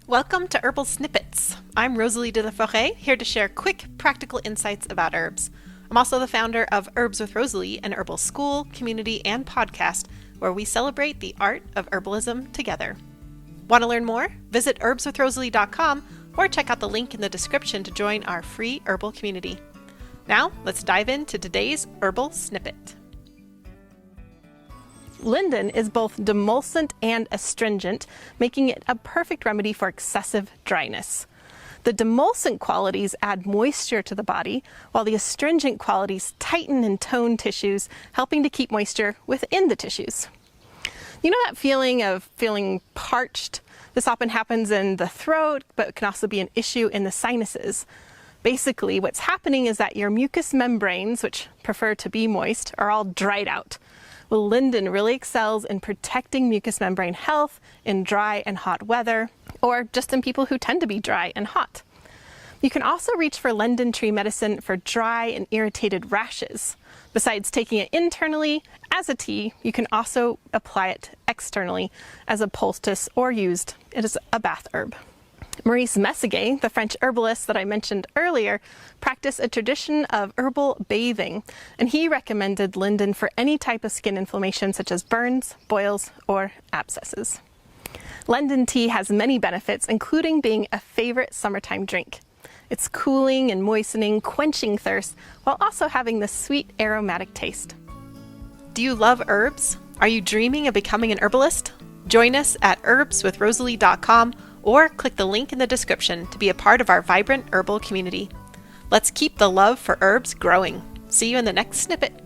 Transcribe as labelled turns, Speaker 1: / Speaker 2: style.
Speaker 1: Welcome to Herbal Snippets. I'm Rosalee de la Forêt, here to share quick, practical insights about herbs. I'm also the founder of Herbs with Rosalee, an herbal school, community, and podcast where we celebrate the art of herbalism together. Want to learn more? Visit herbswithrosalee.com or check out the link in the description to join our free herbal community. Now, let's dive into today's herbal snippet. Linden is both demulcent and astringent, making it a perfect remedy for excessive dryness. The demulcent qualities add moisture to the body, while the astringent qualities tighten and tone tissues, helping to keep moisture within the tissues. You know that feeling of feeling parched? This often happens in the throat, but it can also be an issue in the sinuses. Basically, what's happening is that your mucous membranes, which prefer to be moist, are all dried out. Well, linden really excels in protecting mucous membrane health in dry and hot weather, or just in people who tend to be dry and hot. You can also reach for linden tree medicine for dry and irritated rashes. Besides taking it internally as a tea, you can also apply it externally as a poultice or used as a bath herb. Maurice Messager, the French herbalist that I mentioned earlier, practiced a tradition of herbal bathing, and he recommended linden for any type of skin inflammation such as burns, boils, or abscesses. Linden tea has many benefits, including being a favorite summertime drink. It's cooling and moistening, quenching thirst, while also having the sweet aromatic taste. Do you love herbs? Are you dreaming of becoming an herbalist? Join us at herbswithrosalee.com or click the link in the description to be a part of our vibrant herbal community. Let's keep the love for herbs growing. See you in the next snippet.